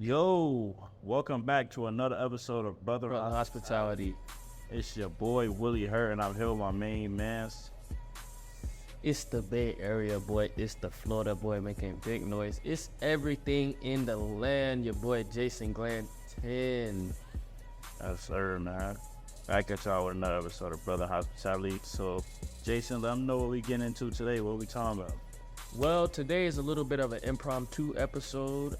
Yo, welcome back to another episode of Brothern Brothern Hospitality. Hospitality. It's your boy Willie Hurt, and I'm here with my main mans. It's the Bay Area boy. It's the Florida boy making big noise. It's everything in the land. Your boy Jason Glenn 10. Yes, sir, man. Back at y'all with another episode of Brothern Hospitality. So, Jason, let them know what we getting into today. What we talking about? Well, today is a little bit of an impromptu episode.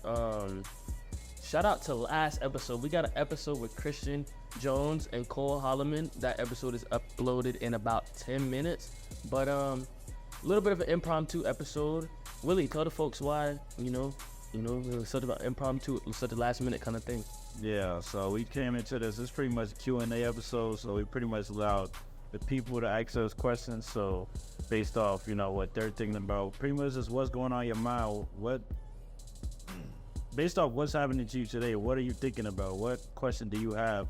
Shout out to last episode. We got an episode with Christian Jones and Cole Holloman. That episode is uploaded in about 10 minutes. But a little bit of an impromptu episode. Willie, tell the folks why, it was such about impromptu, such a last minute kind of thing. Yeah, so we came into this. It's pretty much a Q&A episode, so we pretty much allowed the people to ask us questions. So, based off, what they're thinking about, pretty much just what's going on in your mind. Based off what's happening to you today, what are you thinking about? What question do you have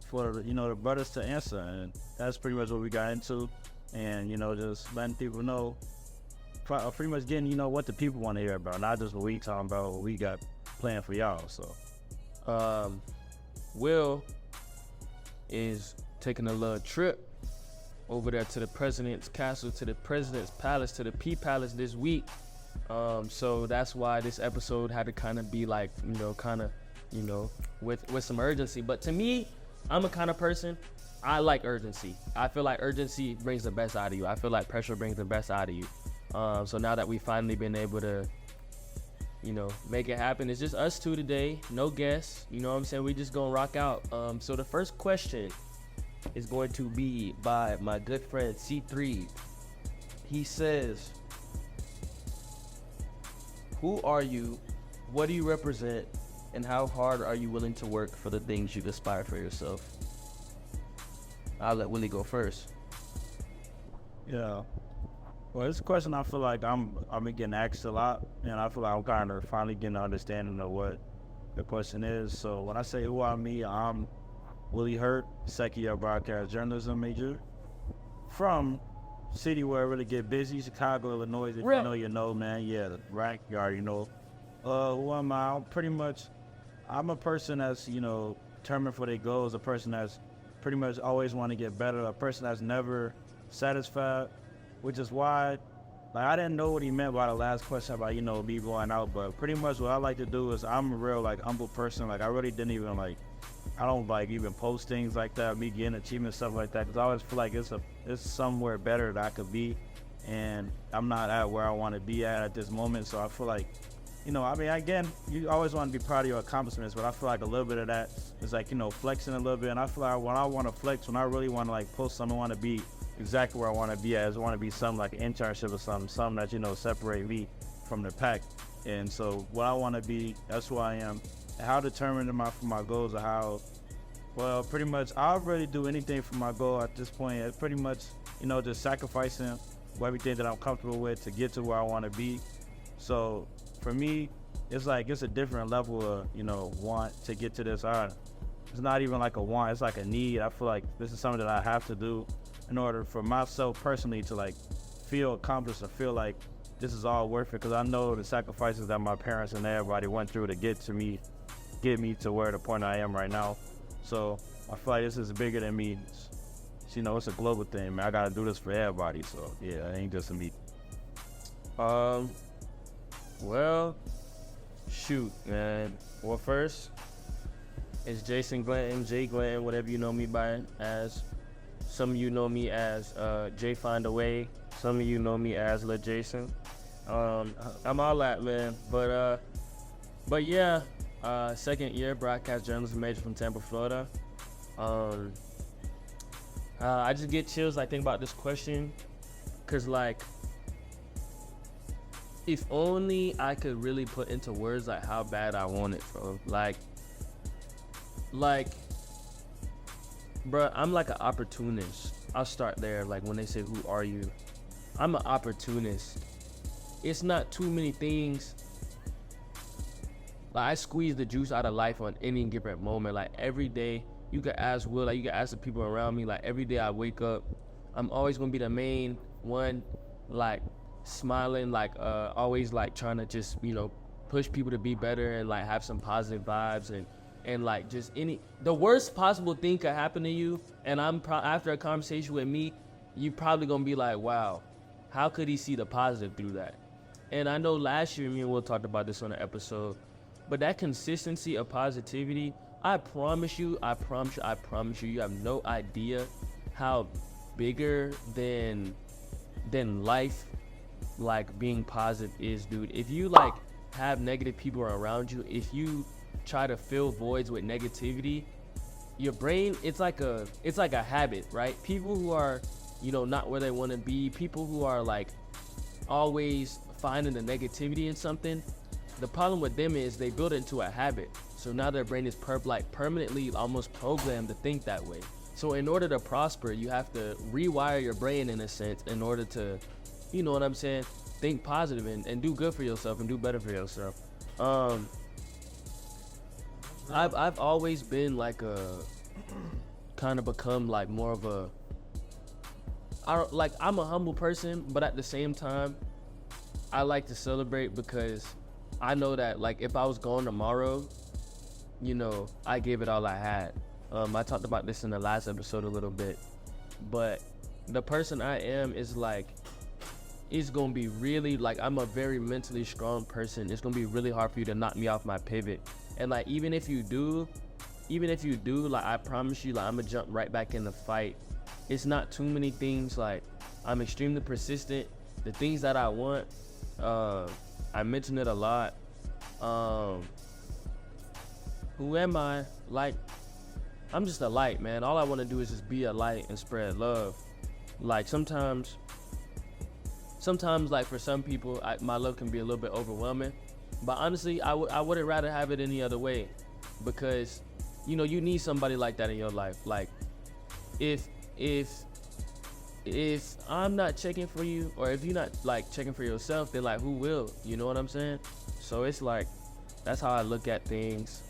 for the brothers to answer? And that's pretty much what we got into. And just letting people know, pretty much getting what the people want to hear about, not just what we talking about, what we got planned for y'all. So Will is taking a little trip over there to the president's castle, to the president's palace, to the P Palace this week. So that's why this episode had to kind of be like, with some urgency. But to me, I'm a kind of person, I like urgency. I feel like urgency brings the best out of you. I feel like pressure brings the best out of you. So now that we've finally been able to, make it happen, it's just us two today, no guests. You know what I'm saying? We just gonna rock out. So the first question is going to be by my good friend C3. He says, who are you, what do you represent, and how hard are you willing to work for the things you aspire for yourself? I'll let Willie go first. yeah. Well, it's a question I feel like I've been getting asked a lot, and I feel like I'm kind of finally getting an understanding of what the question is. So when I say who I'm me, I'm Willie Hurt, second year broadcast journalism major from city where it really get busy, Chicago, Illinois. If you know, you know, man. Yeah, right. You already know. Who am I? I'm a person that's determined for their goals. A person that's pretty much always want to get better. A person that's never satisfied. Which is why, I didn't know what he meant by the last question about, me going out. But pretty much what I like to do is I'm a real, humble person. I really didn't even, I don't, even post things like that, me getting achievements, stuff like that. Because I always feel like it's somewhere better that I could be. And I'm not at where I want to be at this moment. So I feel like, again, you always want to be proud of your accomplishments. But I feel like a little bit of that is, flexing a little bit. And I feel like when I want to flex, when I really want to, post something, I want to be exactly where I want to be at. I want to be something like an internship or something that, separate me from the pack. And so what I want to be, that's who I am. And how determined am I for my goals or how, well, pretty much I'll really do anything for my goal at this point. It's pretty much, just sacrificing everything that I'm comfortable with to get to where I want to be. So for me, it's a different level of, want to get to this. It's not even like a want, it's like a need. I feel like this is something that I have to do in order for myself personally to feel accomplished or feel like this is all worth it, because I know the sacrifices that my parents and everybody went through to get me to where the point I am right now. So I feel like this is bigger than me. It's a global thing, man. I gotta do this for everybody. So yeah, it ain't just me. Well, shoot, man. Well, first, it's Jason Glenn, MJ Glenn, whatever you know me by as. Some of you know me as Jay Find a Way. Some of you know me as Lil Jason. I'm all that, man. But yeah, second year broadcast journalism major from Tampa, Florida. I just get chills. I think about this question, cause if only I could really put into words how bad I want it, bro. Bruh, I'm an opportunist. I'll start there. When they say, who are you? I'm an opportunist. It's not too many things. I squeeze the juice out of life on any given moment. Every day, you could ask Will, you could ask the people around me. Every day I wake up, I'm always gonna be the main one, smiling, always trying to just, push people to be better and like have some positive vibes and like just the worst possible thing could happen to you. And after a conversation with me, you probably gonna be like, wow, how could he see the positive through that? And I know last year me and Will talked about this on an episode, but that consistency of positivity, I promise you, you have no idea how bigger than life, like being positive is, dude. If you like have negative people around you, if you try to fill voids with negativity, your brain, it's like a habit, right? People who are, not where they want to be, people who are like always finding the negativity in something, the problem with them is they build it into a habit. So now their brain is permanently almost programmed to think that way. So in order to prosper, you have to rewire your brain in a sense in order to, you know what I'm saying, think positive and do good for yourself and do better for yourself. I've always been like kind of become like more of I'm a humble person, but at the same time, I like to celebrate because I know that like if I was gone tomorrow, I gave it all I had. I talked about this in the last episode a little bit, but the person I am is like, it's gonna be really like, I'm a very mentally strong person. It's gonna be really hard for you to knock me off my pivot. And like, even if you do, like, I promise you, like, I'm gonna jump right back in the fight. It's not too many things. Like, I'm extremely persistent. The things that I want, I mention it a lot. Who am I? Like, I'm just a light, man. All I want to do is just be a light and spread love. Like, sometimes like for some people, my love can be a little bit overwhelming. But honestly, I wouldn't rather have it any other way, because you need somebody like that in your life. Like, if I'm not checking for you, or if you're not like checking for yourself, then like who will? You know what I'm saying? So it's like, that's how I look at things.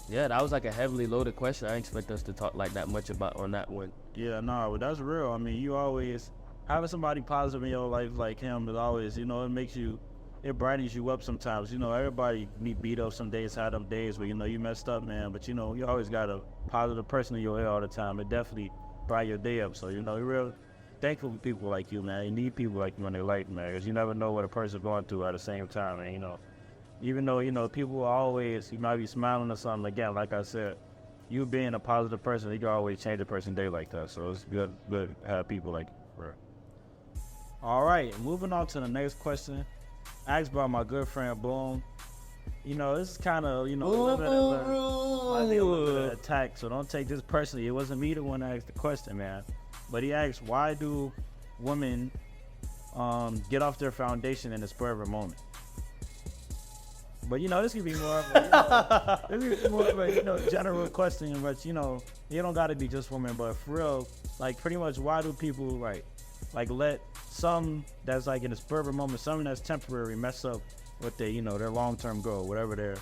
Yeah, that was like a heavily loaded question. I didn't expect us to talk like that much about on that one. Yeah, no, that's real. I mean, you always having somebody positive in your life like him is always, it brightens you up sometimes. Everybody need beat up some days, had them days where, you messed up, man. But, you always got a positive person in your ear all the time. It definitely brighten your day up. So, you're real thankful for people like you, man. You need people like you in their life, man, because you never know what a person's going through at the same time. And, even though, people always, you might be smiling or something, again, like I said, you being a positive person, you can always change a person's day like that. So it's good to have people like you, bro. All right, moving on to the next question. Asked by my good friend Boom. This is kind of, a little bit of attack, so don't take this personally. It wasn't me the one that asked the question, man. But he asked, why do women get off their foundation in the spur of a moment? But this could be more of a, general question. But you don't got to be just women. But for real, like pretty much, why do people like let some that's like in the spur of a moment, something that's temporary, mess up with their their long-term goal, whatever they're,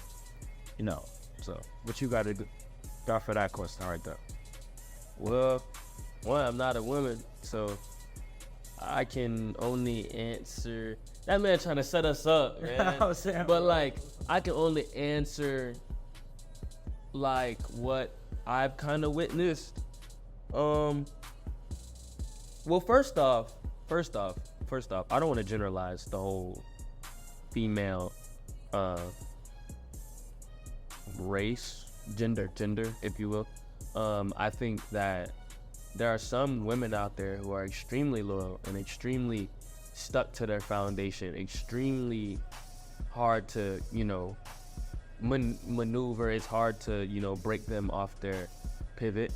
So what you got for that question right there? Well, one, I'm not a woman, so I can only answer. That man trying to set us up, man. But like, I can only answer like what I've kind of witnessed. Well, first off, I don't want to generalize the whole female race, gender, if you will. I think that there are some women out there who are extremely loyal and extremely stuck to their foundation, extremely hard to, maneuver. It's hard to, break them off their pivot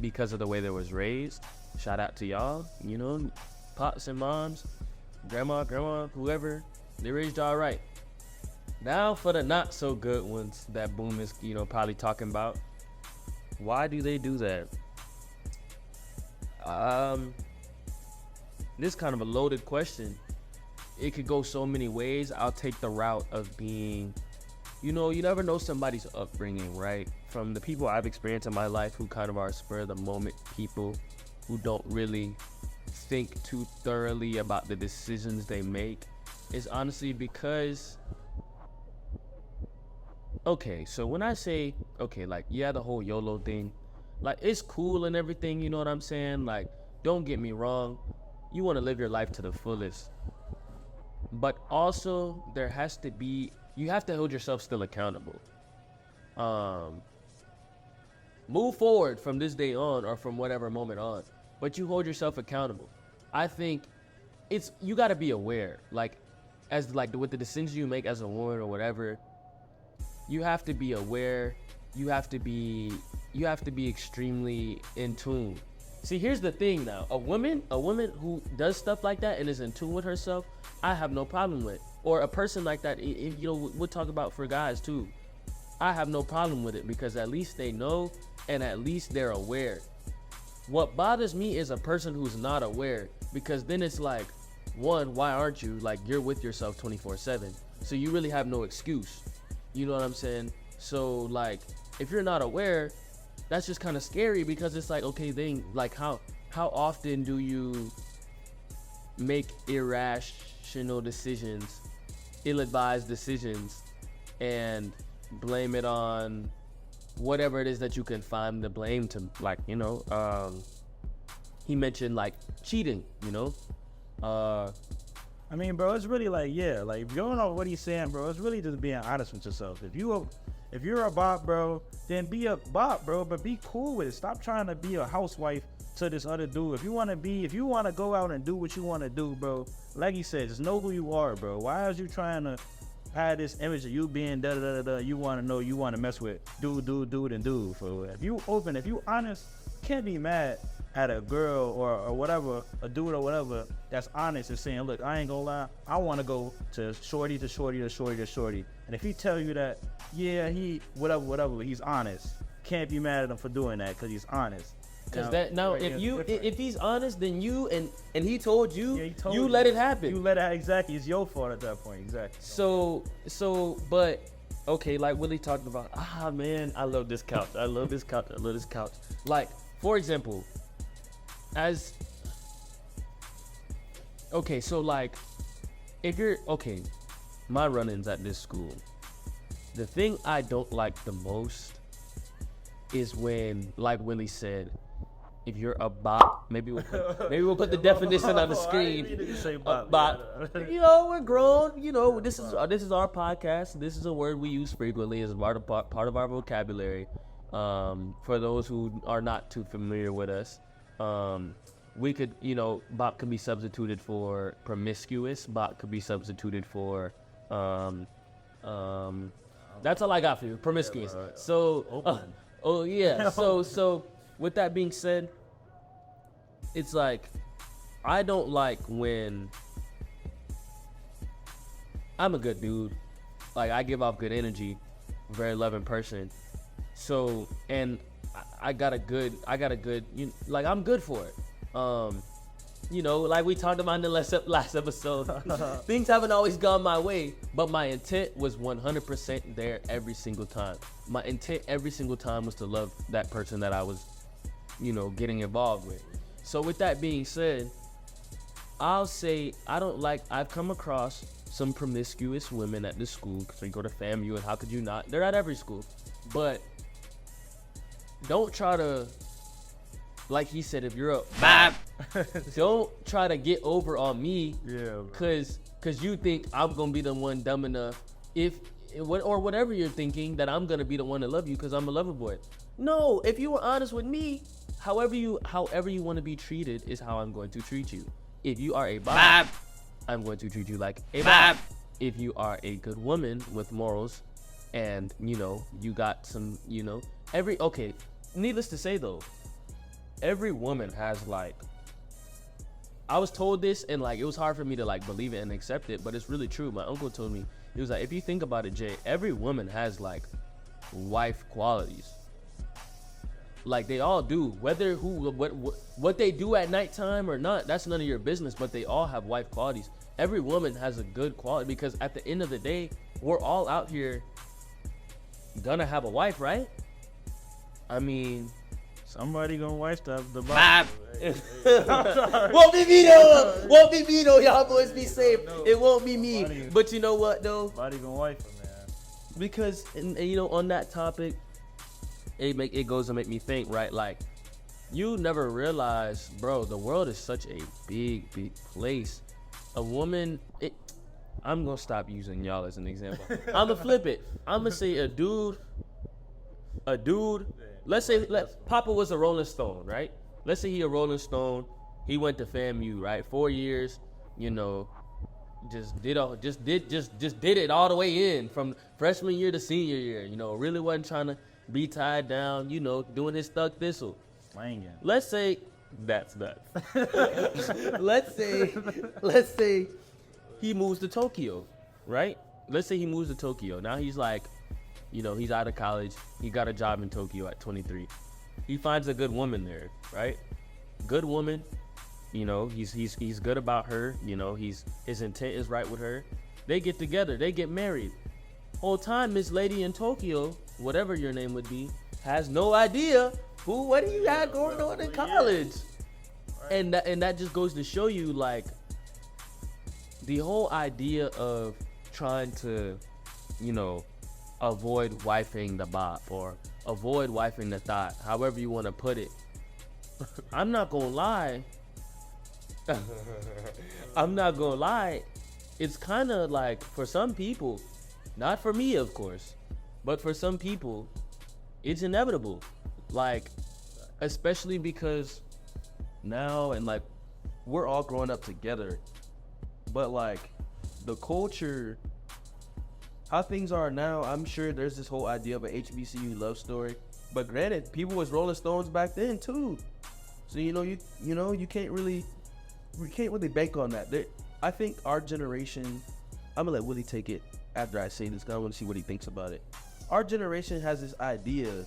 because of the way they was raised. Shout out to y'all, pops and moms, grandma, whoever, they raised y'all right. Now for the not so good ones that Boom is, probably talking about. Why do they do that? This is kind of a loaded question. It could go so many ways. I'll take the route of being, you never know somebody's upbringing, right? From the people I've experienced in my life who kind of are spur of the moment people who don't really think too thoroughly about the decisions they make. is honestly because, okay, so when I say, okay, like, yeah, the whole YOLO thing, like, it's cool and everything, you know what I'm saying? Like, don't get me wrong, you want to live your life to the fullest. But also, there has to be, you have to hold yourself still accountable. Move forward from this day on or from whatever moment on, but you hold yourself accountable. I think you got to be aware, like, as like with the decisions you make as a woman or whatever, you have to be aware. You have to be extremely in tune. See, here's the thing now. A woman who does stuff like that and is in tune with herself, I have no problem with. Or a person like that, you know, we'll talk about for guys too. I have no problem with it because at least they know and at least they're aware. What bothers me is a person who's not aware, because then it's like, one, why aren't you? Like, you're with yourself 24/7. So you really have no excuse. You know what I'm saying? So like, if you're not aware, that's just kind of scary, because it's like, okay, then like how often do you make irrational decisions, ill-advised decisions, and blame it on whatever it is that you can find the blame to, like, you know, he mentioned like cheating, you know. I mean, bro, it's really like, yeah, like, if you don't know what he's saying, bro, it's really just being honest with yourself. If you're a bop, bro, then be a bop, bro, but be cool with it. Stop trying to be a housewife to this other dude. If you want to go out and do what you want to do, bro, like he said, just know who you are, bro. Why is you trying to have this image of you being da-da-da-da-da? You want to know, you want to mess with dude, and dude. For if you open, if you honest, can't be mad at a girl or whatever, a dude or whatever that's honest and saying, look, I ain't gonna lie, I want to go to shorty to shorty to shorty to shorty. And if he tell you that, yeah, he whatever, he's honest. Can't be mad at him for doing that because he's honest. Because if he's honest, then you and he told you, yeah, you let it happen. You let it exactly. It's your fault at that point, exactly. So, but okay, like Willie talked about. Man, I love this couch. I love this couch. Like, for example, so like, if you're okay, my run-ins at this school, the thing I don't like the most is when, like Willie said, if you're a bot, maybe we'll put the definition on the screen. Bot. You know, we're grown. You know, this is our podcast. This is a word we use frequently as part of our vocabulary. For those who are not too familiar with us, we could, you know, bot could be substituted for promiscuous. Bot could be substituted for, that's all I got for you. Promiscuous. So, So with that being said, it's like, I don't like when I'm a good dude. Like, I give off good energy, very loving person. So, and I got a good, like, I'm good for it. You know, like we talked about in the last episode, things haven't always gone my way, but my intent was 100% there every single time. My intent every single time was to love that person that I was, you know, getting involved with. So with that being said, I'll say I've come across some promiscuous women at this school, because we go to FAMU, and how could you not? They're at every school. But don't try to, like he said, if you're a bop, don't try to get over on me, cause you think I'm gonna be the one dumb enough, or whatever you're thinking, that I'm gonna be the one to love you because I'm a lover boy. No, if you were honest with me, however you want to be treated is how I'm going to treat you. If you are a bop, I'm going to treat you like a bop. If you are a good woman with morals, and you know, you got some, you know, needless to say though, every woman has, like, I was told this, and like, it was hard for me to like believe it and accept it, but it's really true. My uncle told me, he was like, if you think about it, Jay, every woman has like wife qualities. Like, they all do. Whether what they do at nighttime or not, that's none of your business, but they all have wife qualities. Every woman has a good quality, because at the end of the day, we're all out here gonna have a wife, right? I mean, Somebody gonna wipe the Bop. bottle. Won't be me though. Won't be me though. Y'all boys be safe. No. It won't be me. Somebody- But you know what though? Somebody gonna wipe it, man. Because and you know, on that topic, it goes to make me think, right? Like, you never realize, bro, the world is such a big place. A woman, I'm gonna stop using y'all as an example. I'm gonna flip it. I'm gonna say a dude. Let's say Papa was a Rolling Stone, right? Let's say he a Rolling Stone. He went to FAMU, right? 4 years, you know, just did it all the way in from freshman year to senior year. You know, really wasn't trying to be tied down. You know, doing his Thug Thistle. Slanging. Let's say that's nuts. let's say he moves to Tokyo, right? Let's say he moves to Tokyo. Now he's like, you know, he's out of college. He got a job in Tokyo at 23. He finds a good woman there, right? Good woman. You know, he's good about her. You know, his intent is right with her. They get together. They get married. Whole time, Miss Lady in Tokyo, whatever your name would be, has no idea what do you got going on in college. And that just goes to show you, like, the whole idea of trying to, you know, avoid wifing the bop or avoid wifing the thought, however you want to put it. I'm not gonna lie. It's kind of like, for some people, not for me, of course, but for some people, it's inevitable. Like, especially because now, and like, we're all growing up together, but like, the culture, how things are now, I'm sure there's this whole idea of an HBCU love story. But granted, people was Rolling Stones back then too. So you can't really bank on that. I think our generation, I'm gonna let Willie take it after I say this, because I want to see what he thinks about it. Our generation has this idea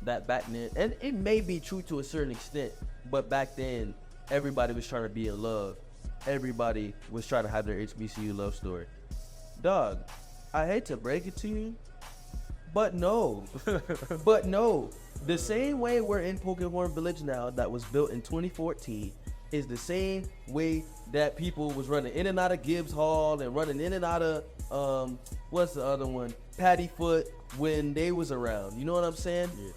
that back then, and it may be true to a certain extent, but back then everybody was trying to be in love. Everybody was trying to have their HBCU love story. Dog, I hate to break it to you, but no. The same way we're in Pokemon Village now, that was built in 2014, is the same way that people was running in and out of Gibbs Hall and running in and out of what's the other one, Pattyfoot, when they was around. You know what I'm saying? Yeah.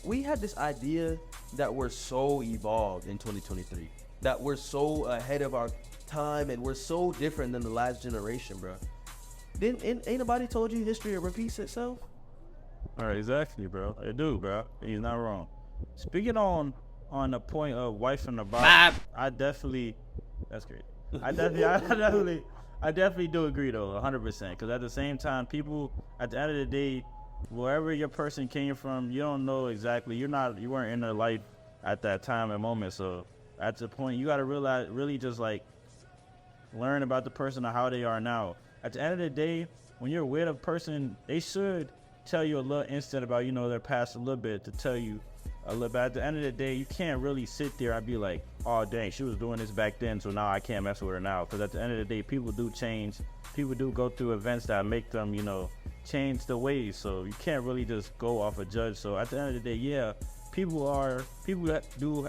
We had this idea that we're so evolved in 2023, that we're so ahead of our time, and we're so different than the last generation, bro. Ain't nobody told you history repeats itself? All right, exactly, bro. It do, bro. He's not wrong. Speaking on the point of wife and the bop, that's great. I definitely do agree though, 100%. Because at the same time, people, at the end of the day, wherever your person came from, you don't know exactly. You weren't in their life at that time and moment. So at the point, you gotta realize, really just like learn about the person and how they are now. At the end of the day, when you're with a person, they should tell you a little instant about, you know, their past a little bit, to tell you a little bit. At the end of the day, you can't really sit there and be like, oh dang, she was doing this back then, so now I can't mess with her now. Because at the end of the day, people do change. People do go through events that make them, you know, change the ways. So you can't really just go off a judge. So at the end of the day, yeah, people that do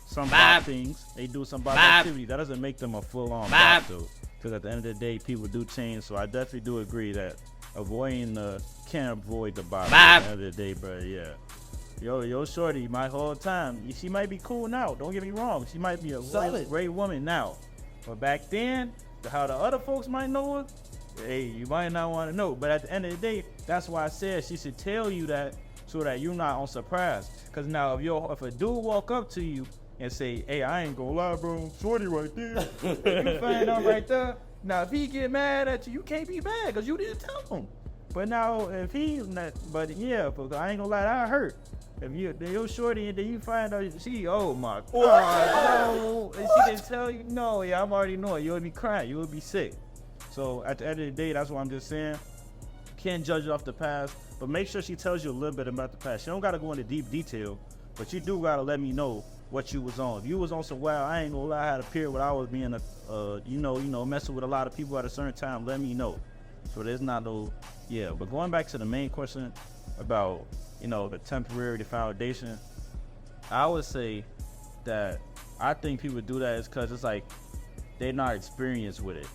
some bad things. They do some bad activity. That doesn't make them a full-on bop though. Because at the end of the day, people do change. So I definitely do agree that can't avoid the bop at the end of the day, but yeah. Yo, shorty, my whole time, she might be cool now. Don't get me wrong. She might be a great woman now. But back then, how the other folks might know her, hey, you might not want to know. But at the end of the day, that's why I said she should tell you that, so that you're not on surprise. Because now if a dude walk up to you and say, hey, I ain't gonna lie, bro, shorty right there. You find out right there. Now, if he get mad at you, you can't be mad because you didn't tell him. But now, if he not, but yeah, I ain't gonna lie, that hurt. If you're shorty and then you find out oh my God, no, and she didn't tell you, no, yeah, I'm already knowing. You would be crying, you would be sick. So at the end of the day, that's what I'm just saying. Can't judge it off the past, but make sure she tells you a little bit about the past. She don't gotta go into deep detail, but you do gotta let me know what you was on. If you was on some wild, I ain't gonna lie, I had a period where I was being messing with a lot of people at a certain time. Let me know. So there's not no, yeah. But going back to the main question about the temporary foundation. I would say that I think people do that is because it's like they're not experienced with it,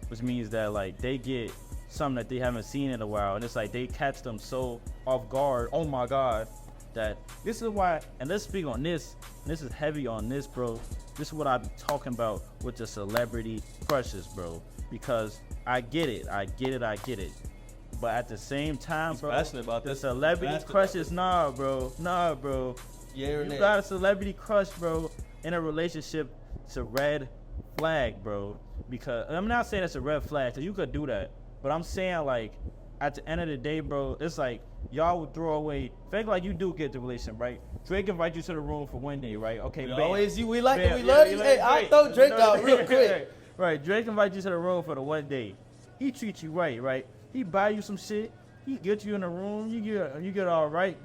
which means that like they get something that they haven't seen in a while, and it's like they catch them so off guard. Oh my God, that this is why. And let's speak on this. This is heavy on this, bro. This is what I'm talking about with the celebrity crushes, bro. Because I get it. But at the same time, bro, passionate about the this. celebrity crushes, nah, bro. Yeah, You got a celebrity crush, bro, in a relationship. It's a red flag, bro. Because I'm not saying it's a red flag, so you could do that. But I'm saying, like, at the end of the day, bro, it's like y'all would throw away. Think like you do get the relationship, right? Drake invite you to the room for one day, right? Okay, We bam. always, we like Bam. it. We love Yeah, you. you Hey, like I'll Drake. throw Drake out real quick. Right, Drake invite you to the room for the one day. He treats you right? He buy you some shit. He get you in the room. You get all right. Right.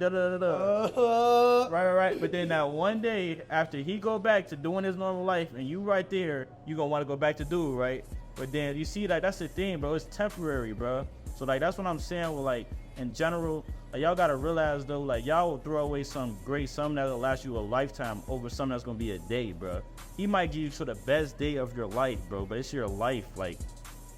But then that one day after he go back to doing his normal life and you right there, you gonna want to go back to do right. But then you see, like, that's the thing, bro. It's temporary, bro. So like that's what I'm saying. With like in general, like y'all gotta realize though, like y'all will throw away something that'll last you a lifetime over something that's gonna be a day, bro. He might give you to the best day of your life, bro, but it's your life. Like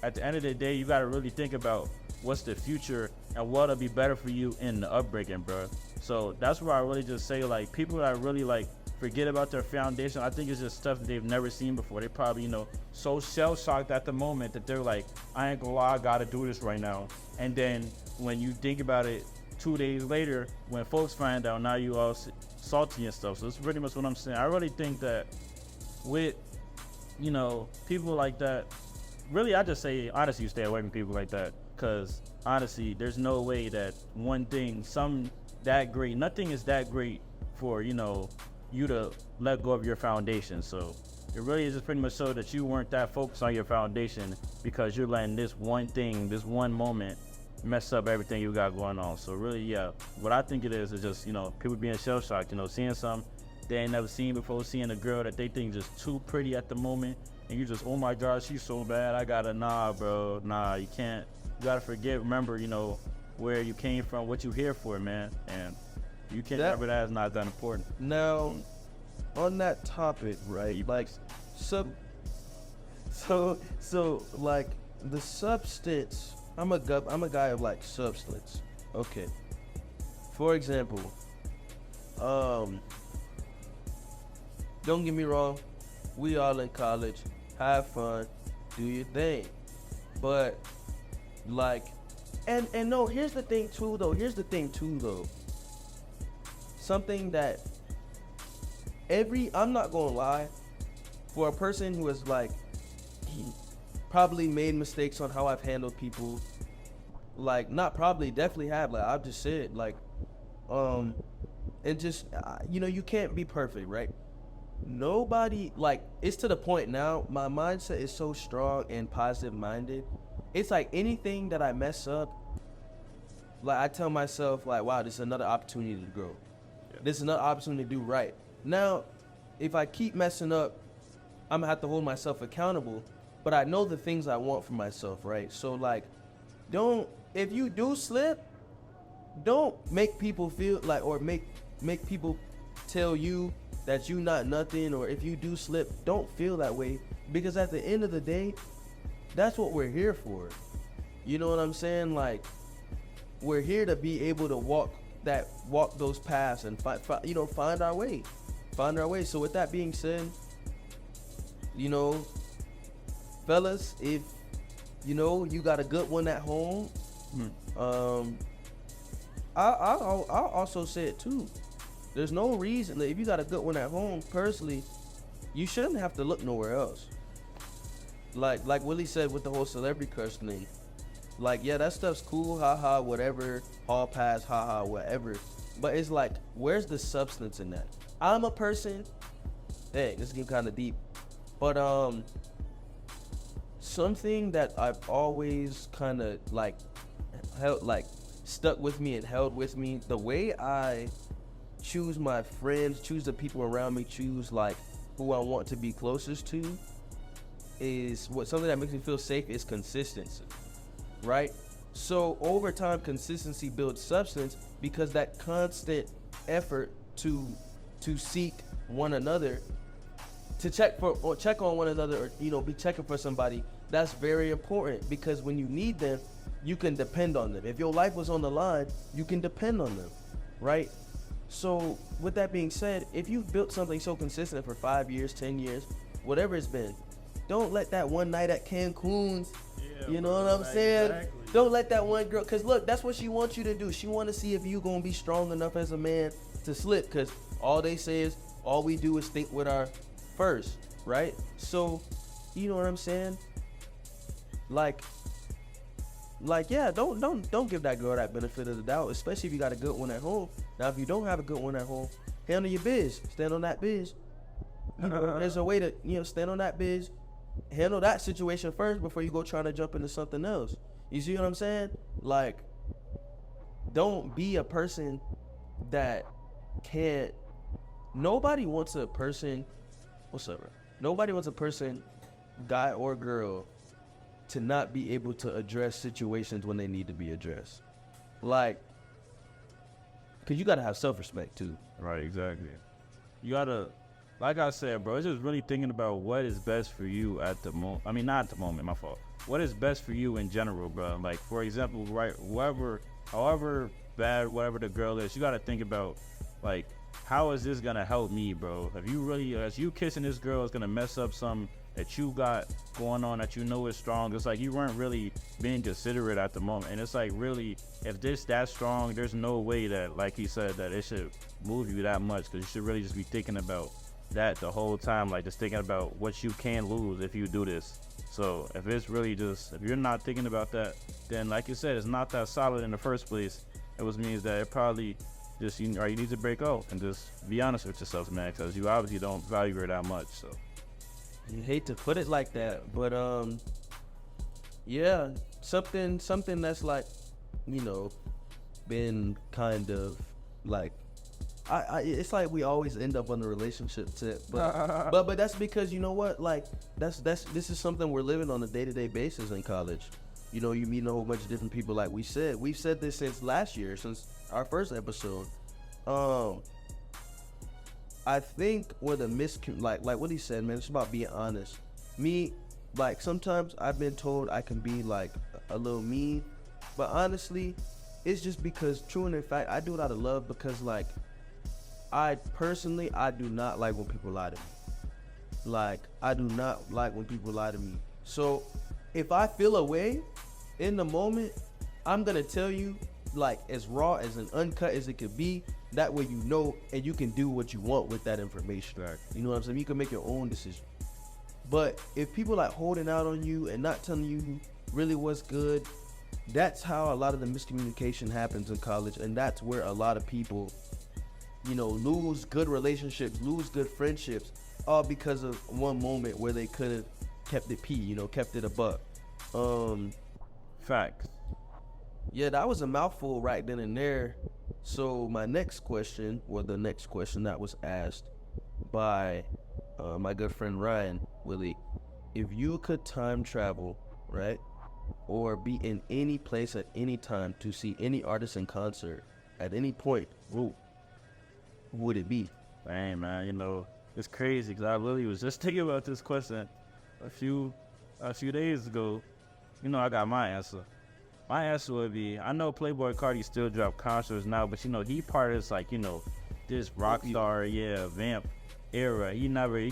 at the end of the day, you gotta really think about what's the future and what'll be better for you in the upbringing, bro. So that's where I really just say, like, people that really like forget about their foundation, I think it's just stuff that they've never seen before. They probably, so shell-shocked at the moment that they're like, I ain't gonna lie, I gotta do this right now. And then when you think about it 2 days later, when folks find out, now you all salty and stuff. So that's pretty much what I'm saying. I really think that with, people like that, really, I just say, honestly, you stay away from people like that. Because, honestly, there's no way that one thing, something that great, nothing is that great for, you to let go of your foundation. So it really is just pretty much so that you weren't that focused on your foundation because you're letting this one thing, this one moment mess up everything you got going on. So really, yeah, what I think it is just, people being shell-shocked, seeing something they ain't never seen before, seeing a girl that they think just too pretty at the moment, and you just, oh my God, she's so bad, I gotta, bro, you can't. You gotta remember, where you came from, what you here for, man, and you can't remember that is not that important. Now, on that topic, right? Like, so like the substance. I'm a guy of like substance. Okay. For example, don't get me wrong, we all in college, have fun, do your thing, but like, and no, here's the thing too though. Something that I'm not gonna lie, for a person who has like probably made mistakes on how I've handled people, like not probably, definitely have, like I've just said, like, and just, you can't be perfect, right? Nobody, like, it's to the point now, my mindset is so strong and positive minded. It's like anything that I mess up, like I tell myself, like, wow, this is another opportunity to grow. Yeah. This is another opportunity to do right. Now, if I keep messing up, I'm gonna have to hold myself accountable, but I know the things I want for myself, right? So like, if you do slip, don't make people feel like, or make people tell you that you not nothing, or if you do slip, don't feel that way, because at the end of the day, that's what we're here for. You know what I'm saying? Like, we're here to be able to walk those paths and find our way. So with that being said, fellas, if you got a good one at home, I'll also say it too. There's no reason, if you got a good one at home, personally, you shouldn't have to look nowhere else. Like Willie said with the whole celebrity crush thing, like, yeah, that stuff's cool, haha, whatever, hall pass, haha, whatever. But it's like, where's the substance in that? I'm a person, this is getting kind of deep, but something that I've always kind of like held, like stuck with me and held with me, the way I choose my friends, choose the people around me, choose like who I want to be closest to, is something that makes me feel safe is consistency, right? So over time, consistency builds substance because that constant effort to seek one another, to check on one another, or be checking for somebody. That's very important because when you need them, you can depend on them. If your life was on the line, you can depend on them, right? So with that being said, if you've built something so consistent for 5 years, 10 years, whatever it's been, don't let that one night at Cancun's, you know what I'm saying? Exactly. Don't let that one girl, because look, that's what she wants you to do. She want to see if you going to be strong enough as a man to slip, because all they say is, all we do is think with our first, right? So, you know what I'm saying? Like, yeah, don't give that girl that benefit of the doubt, especially if you got a good one at home. Now, if you don't have a good one at home, handle your biz. Stand on that biz. There's a way to, stand on that biz. Handle that situation first before you go trying to jump into something else. You see what I'm saying? Like, don't be a person that can't. Nobody wants a person. What's up, bro? Nobody wants a person, guy or girl, to not be able to address situations when they need to be addressed. Like, because you got to have self-respect too. Right, exactly. You gotta, like I said, bro, it's just really thinking about what is best for you at the moment. I mean, not at the moment, my fault. What is best for you in general, bro? Like, for example, right, however bad, whatever the girl is, you gotta think about, like, how is this gonna help me, bro? If you really, as you kissing this girl, is gonna mess up something that you got going on that you know is strong. It's like you weren't really being considerate at the moment. And it's like, really, if this that strong, there's no way that, like he said, that it should move you that much, because you should really just be thinking about that the whole time, like just thinking about what you can lose if you do this. So if it's really just, if you're not thinking about that, then like you said, it's not that solid in the first place. It was means that it probably just, you need to break off and just be honest with yourself, man, because you obviously don't value her that much. So You hate to put it like that, but yeah, something that's like, been kind of like, it's like we always end up on the relationship tip, but that's because you know what, like this is something we're living on a day-to-day basis in college. You meet a whole bunch of different people. Like we've said this since last year, since our first episode. I think where the like what he said, man, it's about being honest. Me, like sometimes I've been told I can be like a little mean, but honestly, it's just because true and in fact, I do it out of love, because like I do not like when people lie to me. Like I do not like when people lie to me. So if I feel a way in the moment, I'm gonna tell you like as raw, as an uncut as it could be. That way and you can do what you want with that information. right. You know what I'm saying? You can make your own decision. But if people like holding out on you and not telling you really what's good, that's how a lot of the miscommunication happens in college, and that's where a lot of people, lose good relationships, lose good friendships, all because of one moment where they could have kept it kept it a buck. Facts. Yeah, that was a mouthful right then and there. So my next question, or the next question that was asked by my good friend Ryan, Willie, if you could time travel, right, or be in any place at any time to see any artist in concert at any point, who would it be? Dang, man, it's crazy because I literally was just thinking about this question a few days ago. I got my answer. My answer would be, I know Playboy Carti still drop concerts now, but he part of this, like, this rock star, vamp era. He's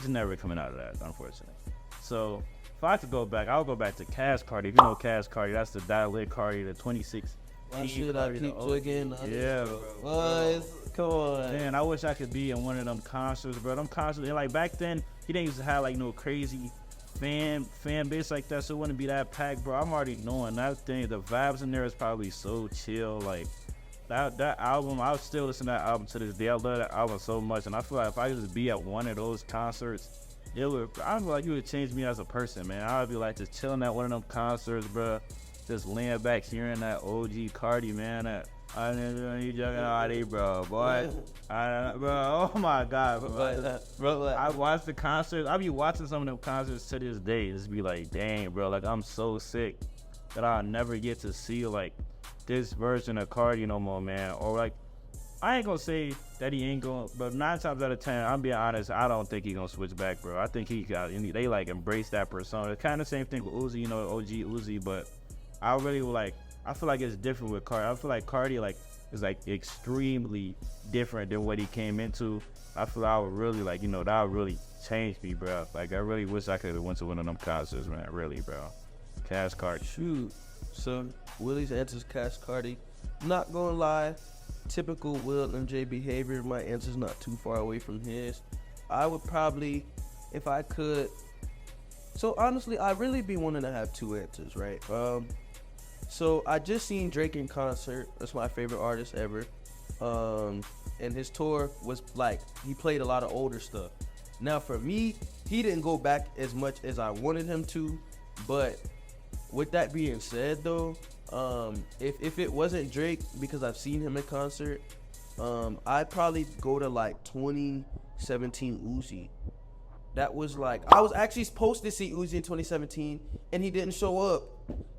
never coming out of that, unfortunately. So if I could go back, I'll go back to Cash Carti. If you know Cash Carti, that's the Dialect Carti, the 26. Why should I keep twigging? Yeah, bro. Come on. Man, I wish I could be in one of them concerts, bro. Them concerts, like back then, he didn't used to have like no crazy fan base like that, so it wouldn't be that packed, bro. I'm already knowing that thing. The vibes in there is probably so chill. Like that album, I still listen to that album to this day. I love that album so much, and I feel like if I could just be at one of those concerts, I feel like it would change me as a person, man. I would be like just chilling at one of them concerts, bro. Just laying back, hearing that OG Carti, man. That I you joking all day, bro. Boy, bro. Oh my God, bro. I watch the concerts. I be watching some of them concerts to this day. Just be like, dang, bro. Like I'm so sick that I'll never get to see like this version of Cardi no more, man. Or like, I ain't gonna say that he ain't gonna, but 9 times out of 10, I'm being honest, I don't think he gonna switch back, bro. I think they like embrace that persona. Kind of same thing with Uzi, you know, OG Uzi, but I really like, I feel like it's different with Cardi. I feel like Cardi like is like extremely different than what he came into. I feel like I would really like, you know, that would really change me, bro. Like I really wish I could have went to one of them concerts, man. Really, bro. Cash Cardi. Shoot. So Willie's answer's Cash Cardi. Not gonna lie, typical Will MJ behavior. My answer's not too far away from his. I would probably, if I could. So honestly, I really be wanting to have 2 answers, right? So I just seen Drake in concert. That's my favorite artist ever. And his tour was like, he played a lot of older stuff. Now for me, he didn't go back as much as I wanted him to. But with that being said though, if it wasn't Drake, because I've seen him in concert, I'd probably go to like 2017 Uzi. That was like, I was actually supposed to see Uzi in 2017 and he didn't show up.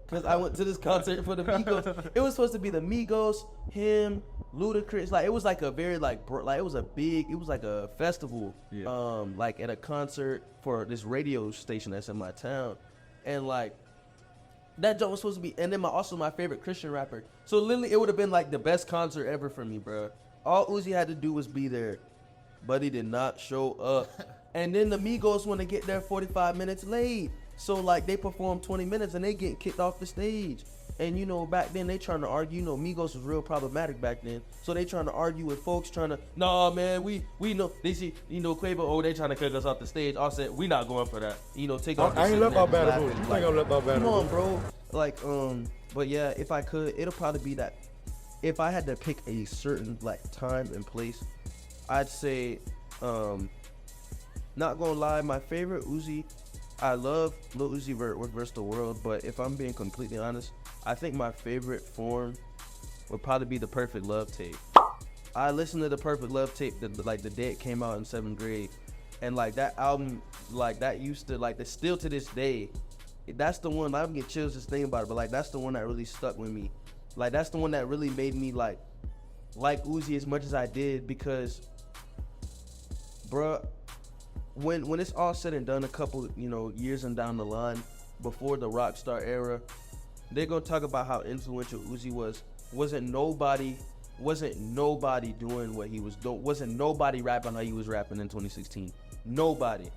Because I went to this concert for the Migos. It was supposed to be the Migos, him, Ludacris. Like, it was like a very, like it was a big, it was like a festival. Yeah. Like at a concert for this radio station that's in my town. And like, that joke was supposed to be, and then also my favorite Christian rapper. So literally, it would have been like the best concert ever for me, bro. All Uzi had to do was be there. But he did not show up. And then the Migos want to get there 45 minutes late. So like they perform 20 minutes and they get kicked off the stage. And you know, back then they trying to argue, you know, Migos was real problematic back then. So they trying to argue with folks trying to, nah man, we know, they see, you know, Quavo, oh, they trying to kick us off the stage. I said, we not going for that. You know, take off the I ain't left stage out and Bad laugh. Boy. You think I'm left out Bad Come on, Boy? bro. Like, but yeah, if I could, it'll probably be that. If I had to pick a certain like time and place, I'd say, not gonna lie, my favorite Uzi, I love Lil Uzi Vert versus the World, but if I'm being completely honest, I think my favorite form would probably be the Perfect Love tape. I listened to the Perfect Love tape the day it came out in 7th grade, and like that album, like that used to like, still to this day, that's the one. I'm getting chills just thinking about it, but like that's the one that really stuck with me. Like that's the one that really made me like Uzi as much as I did, because, bruh, when it's all said and done, a couple, you know, years and down the line, before the Rockstar era, they're gonna talk about how influential Uzi was. Wasn't nobody doing what he was doing. Wasn't nobody rapping how he was rapping in 2016. Nobody.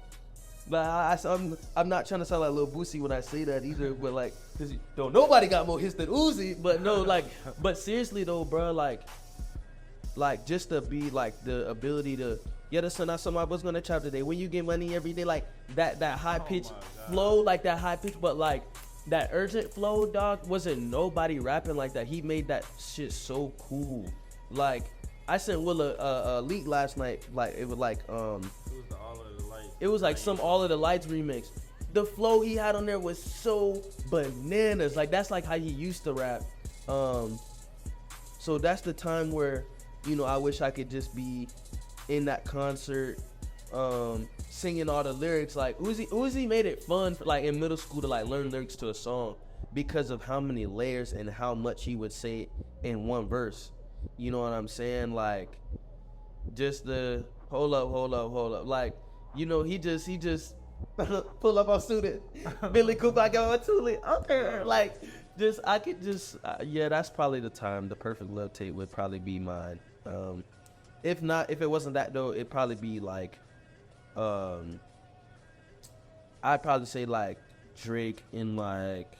But I'm not trying to sound like Lil Boosie when I say that either. But like, cause nobody got more hits than Uzi. But no, like, but seriously though, bro, like just to be like the ability to. Yeah, that's not something I was gonna chop today. When you get money every day, like that high pitch flow, like that high pitch, but like that urgent flow, dog, wasn't nobody rapping like that. He made that shit so cool. Like I sent Will a leak last night. Like it was like it was like some All of the Lights remix. The flow he had on there was so bananas. Like that's like how he used to rap. So that's the time where, you know, I wish I could just be in that concert, singing all the lyrics. Like Uzi made it fun for, like in middle school, to like learn lyrics to a song because of how many layers and how much he would say in one verse. You know what I'm saying? Like just the hold up. Like, you know, he just pull up on student Billy Cooper, I got my toolie. Okay, like just I could just yeah, that's probably the time. The Perfect Love tape would probably be mine. If it wasn't that though, it'd probably be like, I'd probably say like Drake in like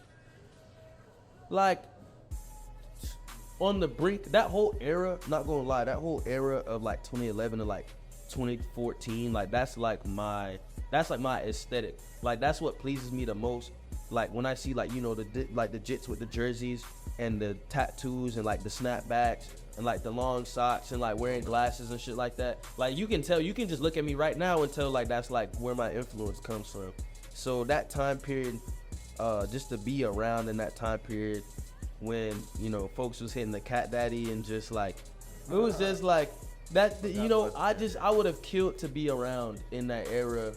On the Brink. That whole era, not gonna lie, that whole era of like 2011 to like 2014, like that's like my aesthetic. Like that's what pleases me the most. Like when I see like, you know, the jits with the jerseys and the tattoos and like the snapbacks and like the long socks and like wearing glasses and shit like that. Like you can tell, you can just look at me right now and tell like that's like where my influence comes from. So that time period, just to be around in that time period when, you know, folks was hitting the Cat Daddy and just like, it was just like that, you know, I would have killed to be around in that era.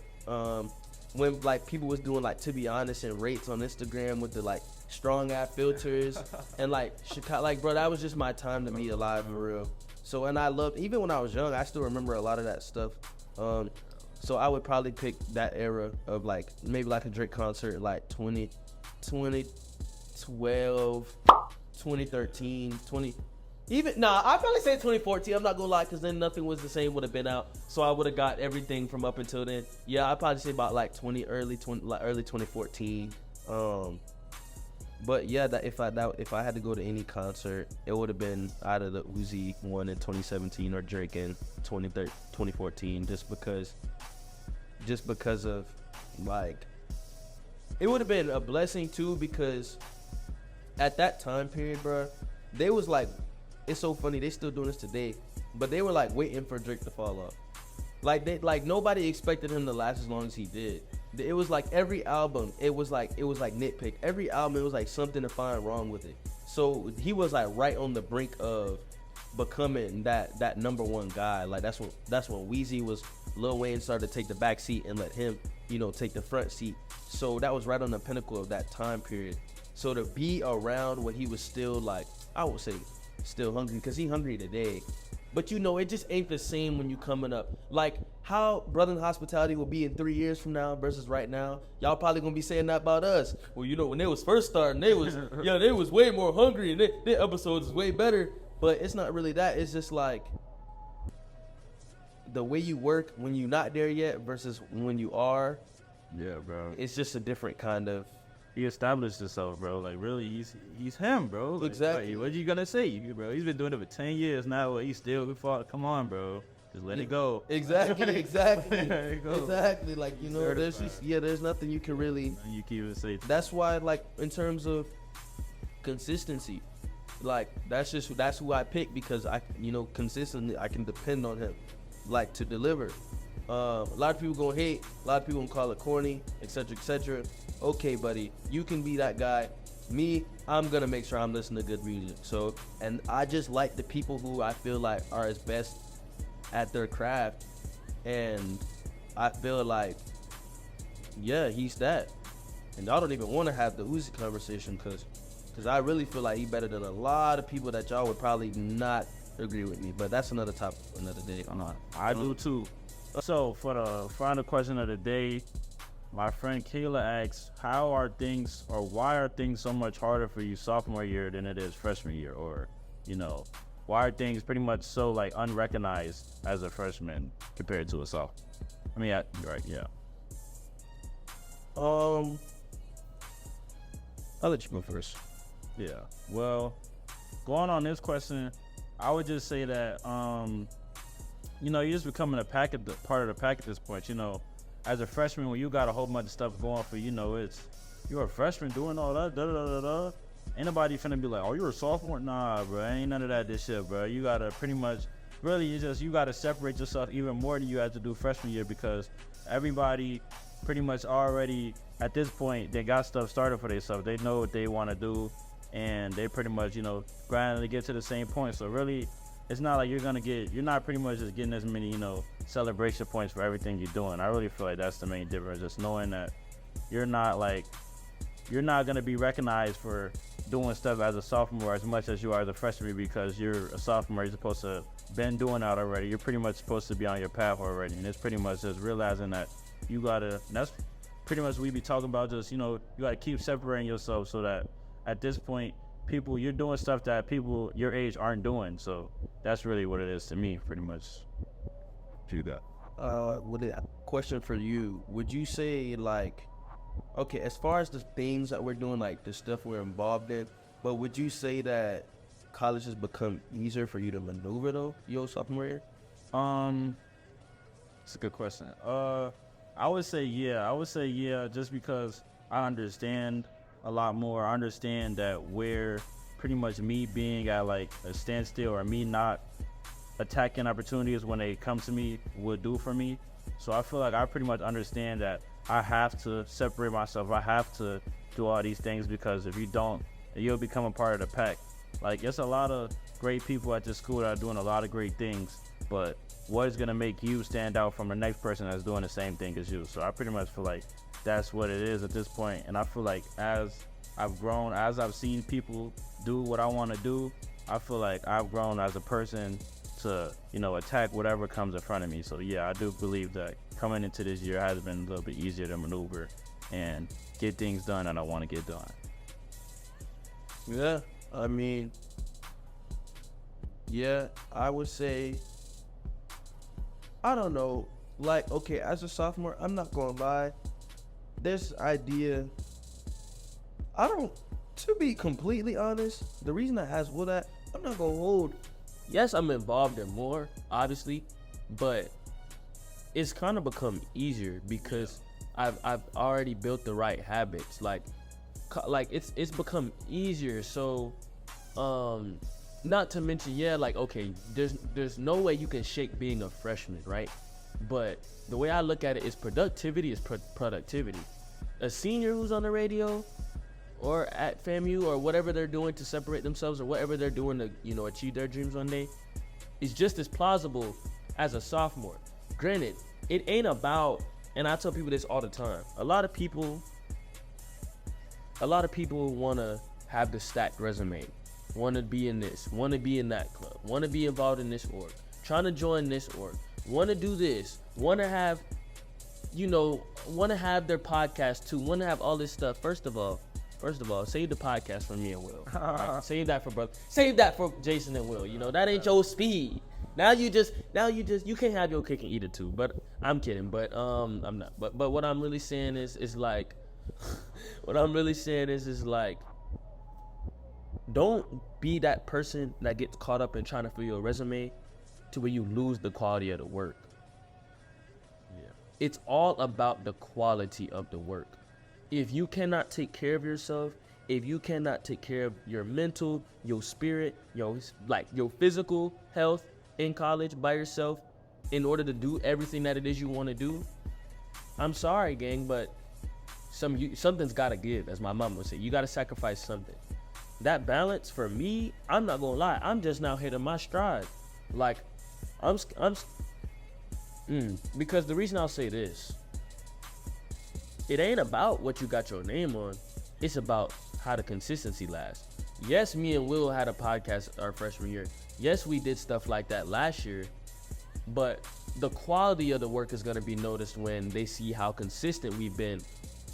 When like people was doing like To Be Honest and rates on Instagram with the like strong ass filters, and like Chicago, like bro, that was just my time to meet alive for real. So and I loved, even when I was young, I still remember a lot of that stuff. So I would probably pick that era of like maybe like a Drake concert like 2012, 2013, 20. Even I'd probably say 2014. I'm not gonna lie, cause then Nothing Was the Same would have been out, so I would have got everything from up until then. Yeah, I'd probably say about like early 2014. But yeah, that if I had to go to any concert, it would have been either the Uzi one in 2017 or Drake in 2014, just because of like it would have been a blessing too, because at that time period, bro, they was like. It's so funny, they still doing this today, but they were like waiting for Drake to fall off. Like nobody expected him to last as long as he did. It was like every album, it was like nitpick. Every album, it was like something to find wrong with it. So he was like right on the brink of becoming that number one guy. Like that's when Weezy was, Lil Wayne started to take the back seat and let him, take the front seat. So that was right on the pinnacle of that time period. So to be around when he was still like, I would say, still hungry, because he hungry today, but it just ain't the same when you coming up. Like how Brothern Hospitality will be in 3 years from now versus right now. Y'all probably gonna be saying that about us. Well, when they was first starting, they was they was way more hungry, and their episodes is way better. But it's not really that. It's just like the way you work when you're not there yet versus when you are. Yeah, bro. It's just a different kind of. He established himself, bro. Like, really, he's him, bro. Like, Exactly. What you gonna say, bro? He's been doing it for 10 years now. He's still good for. Come on, bro. Just let it go. Exactly. Let it go. Exactly. Like, there's nothing you can really. You keep it safe. That's why, like, in terms of consistency, like that's who I pick, because consistently I can depend on him, like, to deliver. A lot of people gonna hate, a lot of people gonna call it corny, etc., etc. Okay, buddy, you can be that guy. Me, I'm gonna make sure I'm listening to good music. So, and I just like the people who I feel like are as best at their craft, and I feel like, yeah, he's that. And I don't even want to have the Uzi conversation, because I really feel like he's better than a lot of people that y'all would probably not agree with me. But that's another topic for another day. I do too. So for the final question of the day, my friend Kayla asks, how are things, or why are things so much harder for you sophomore year than it is freshman year? Or, why are things pretty much so like unrecognized as a freshman compared to a sophomore? I mean, you're right, yeah. I'll let you go first. Yeah. Well, going on this question, I would just say that, you're just becoming part of the pack at this point. As a freshman, when you got a whole bunch of stuff going for you, you're a freshman doing all that, Ain't nobody finna be like, oh, you're a sophomore? Nah, bro, ain't none of that this shit, bro. You gotta pretty much, really, you gotta separate yourself even more than you had to do freshman year, because everybody pretty much already, at this point, they got stuff started for themselves. They know what they want to do, and they pretty much, grinding to get to the same point. So really, it's not like you're not pretty much just getting as many, celebration points for everything you're doing. I really feel like that's the main difference. Just knowing that you're not going to be recognized for doing stuff as a sophomore as much as you are as a freshman, because you're a sophomore. You're supposed to been doing that already. You're pretty much supposed to be on your path already. And it's pretty much just realizing that that's pretty much what we be talking about. Just, you got to keep separating yourself, so that at this point, you're doing stuff that people your age aren't doing. So that's really what it is to me, pretty much. Do that. Question for you: would you say, like, okay, as far as the things that we're doing, like the stuff we're involved in, but would you say that college has become easier for you to maneuver though, your sophomore year? It's a good question. I would say yeah, just because I understand a lot more. I understand that where pretty much me being at like a standstill, or me not attacking opportunities when they come to me, would do for me. So I feel like I pretty much understand that I have to separate myself. I have to do all these things, because if you don't, you'll become a part of the pack. Like, there's a lot of great people at this school that are doing a lot of great things, but what is going to make you stand out from the next person that's doing the same thing as you? So I pretty much feel like that's what it is at this point. And I feel like as I've grown as I've seen people do what I want to do. I feel like I've grown as a person to, attack whatever comes in front of me. So yeah, I do believe that coming into this year has been a little bit easier to maneuver and get things done that I want to get done. Yeah, I mean, yeah, I would say, I don't know, like, okay, as a sophomore, I'm not gonna lie, this idea, to be completely honest, the reason I asked what that, I'm not gonna hold. Yes, I'm involved in more, obviously, but it's kind of become easier because I've already built the right habits. Like it's become easier. So, not to mention, okay, there's no way you can shake being a freshman, right? But the way I look at it is productivity is productivity. A senior who's on the radio or at FAMU or whatever they're doing to separate themselves or whatever they're doing to, achieve their dreams one day is just as plausible as a sophomore. Granted, it ain't about, and I tell people this all the time, a lot of people want to have the stacked resume, want to be in this, want to be in that club, want to be involved in this org, trying to join this org, want to do this, want to have their podcast too, want to have all this stuff. First of all, save the podcast for me and Will. Right? Save that for Jason and Will. That ain't your speed. Now you can't have your cake and eat it too. But I'm kidding. But I'm not. But what I'm really saying is like, don't be that person that gets caught up in trying to fill your resume to where you lose the quality of the work. Yeah. It's all about the quality of the work. If you cannot take care of yourself, if you cannot take care of your mental, your spirit, your physical health in college by yourself in order to do everything that it is you want to do, I'm sorry, gang, but something's got to give, as my mom would say. You got to sacrifice something. That balance, for me, I'm not going to lie, I'm just now hitting my stride. Like, because the reason I'll say this, it ain't about what you got your name on. It's about how the consistency lasts. Yes, me and Will had a podcast our freshman year. Yes, we did stuff like that last year. But the quality of the work is going to be noticed when they see how consistent we've been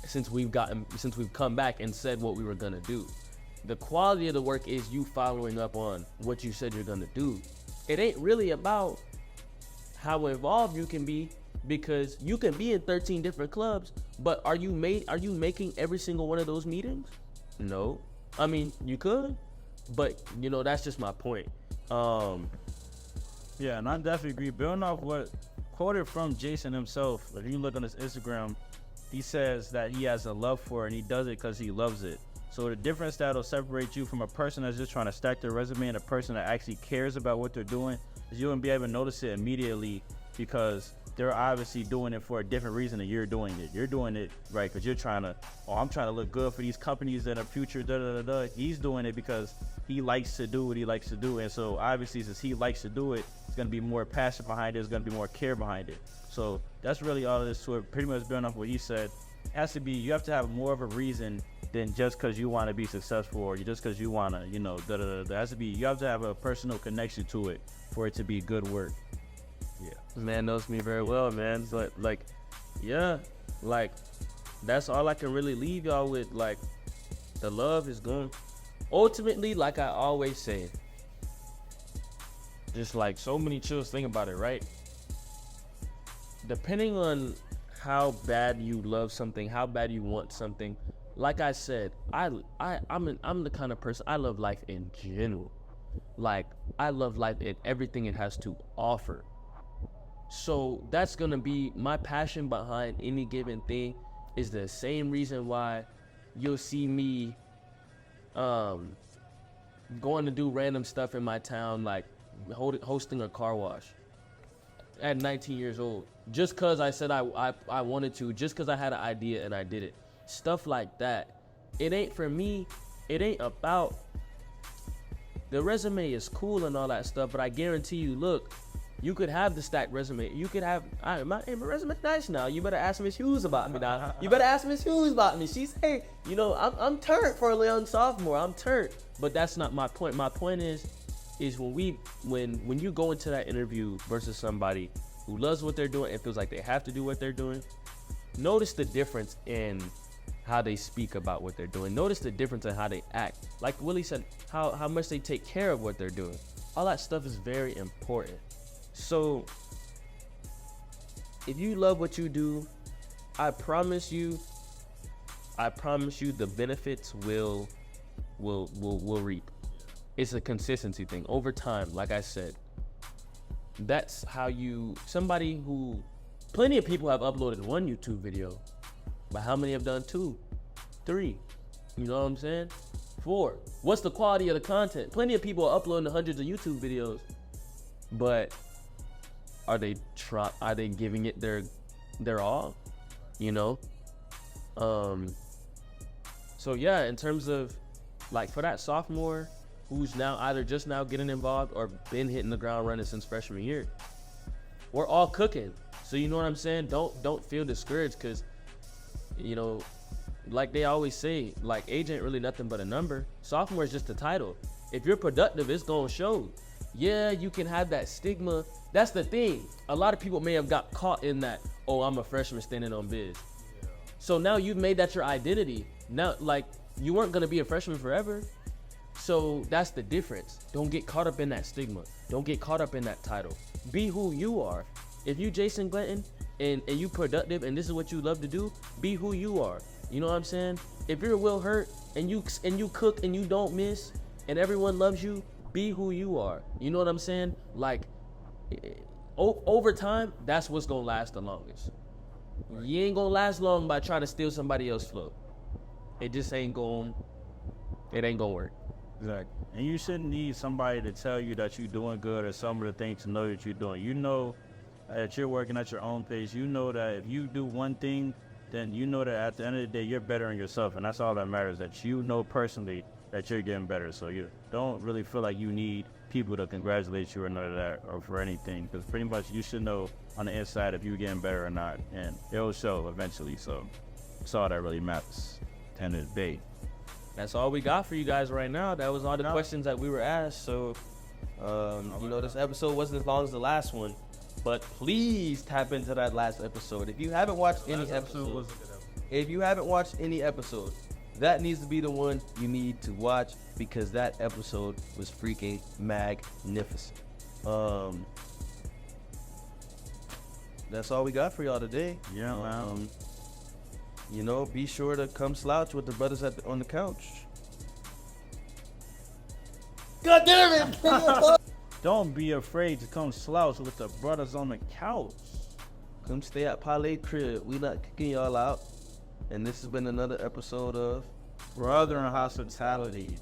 since we've come back and said what we were going to do. The quality of the work is you following up on what you said you're going to do. It ain't really about how involved you can be, because you can be in 13 different clubs, but are you making every single one of those meetings? No. I mean, you could, but that's just my point. Yeah, and I definitely agree. Building off what quoted from Jason himself, if you look on his Instagram, he says that he has a love for it and he does it because he loves it. So the difference that'll separate you from a person that's just trying to stack their resume and a person that actually cares about what they're doing is you'll be able to notice it immediately, because they're obviously doing it for a different reason than you're doing it. You're doing it, right, because you're trying to, I'm trying to look good for these companies in the future, da-da-da-da. He's doing it because he likes to do what he likes to do. And so obviously, since he likes to do it, it's going to be more passion behind it. There's going to be more care behind it. So that's really all it is to it. Pretty much building off what he said. It has to be, you have to have more of a reason than just because you want to be successful or just because you want to, da-da-da-da. There has to be, you have to have a personal connection to it for it to be good work. Yeah. Man knows me very well, man. But that's all I can really leave y'all with. Like, the love is going. Ultimately, like I always say, just like so many chills, think about it, right? Depending on how bad you love something, how bad you want something, like I said, I'm the kind of person, I love life in general. Like, I love life and everything it has to offer. So that's gonna be my passion behind any given thing. Is the same reason why you'll see me going to do random stuff in my town, like hosting a car wash at 19 years old, just because I said I wanted to, just because I had an idea and I did it. Stuff like that. It ain't for me. It ain't about, the resume is cool and all that stuff, but I guarantee you, look, You could have the stacked resume. You could have, my resume nice now. You better ask Miss Hughes about me now. You better ask Miss Hughes about me. She's, hey, you know, I'm turned for a young sophomore. I'm turned. But that's not my point. My point is when you go into that interview versus somebody who loves what they're doing and feels like they have to do what they're doing, notice the difference in how they speak about what they're doing. Notice the difference in how they act. Like Willie said, how much they take care of what they're doing. All that stuff is very important. So if you love what you do, I promise you the benefits will reap. It's a consistency thing over time. Like I said, that's how plenty of people have uploaded one YouTube video, but how many have done 2, 3? You know what I'm saying? 4. What's the quality of the content? Plenty of people are uploading hundreds of YouTube videos, but are they giving it their all? You know? So yeah, in terms of like for that sophomore who's now either just now getting involved or been hitting the ground running since freshman year, we're all cooking. So you know what I'm saying? Don't feel discouraged, because you know, like they always say, like age ain't really nothing but a number. Sophomore is just a title. If you're productive, it's gonna show. Yeah, you can have that stigma. That's the thing. A lot of people may have got caught in that, oh, I'm a freshman standing on biz. Yeah. So now you've made that your identity. Now, like, you weren't gonna be a freshman forever. So that's the difference. Don't get caught up in that stigma. Don't get caught up in that title. Be who you are. If you Jason Glanton and you productive and this is what you love to do, be who you are. You know what I'm saying? If you're Will Hurt and you cook and you don't miss and everyone loves you, be who you are. You know what I'm saying? Like, over time, that's what's gonna last the longest. Right. You ain't gonna last long by trying to steal somebody else's flow. It just ain't gonna work. Exactly. And you shouldn't need somebody to tell you that you're doing good or some of the things to know that you're doing. You know that you're working at your own pace. You know that if you do one thing, then you know that at the end of the day, you're bettering yourself. And that's all that matters, that you know personally that you're getting better. So you don't really feel like you need people to congratulate you or none of that or for anything. Because pretty much you should know on the inside if you're getting better or not. And it'll show eventually. So that's all that really matters at the end of the day. That's all we got for you guys right now. That was all the questions that we were asked. So, you know, this episode wasn't as long as the last one, but please tap into that last episode. If you haven't watched any episode, that needs to be the one you need to watch, because that episode was freaking magnificent. That's all we got for y'all today. Yeah, man. You know, be sure to come slouch with the brothers on the couch. God damn it! Don't be afraid to come slouch with the brothers on the couch. Come stay at Parlay Crib. We not kicking y'all out. And this has been another episode of Brothern Hospitality.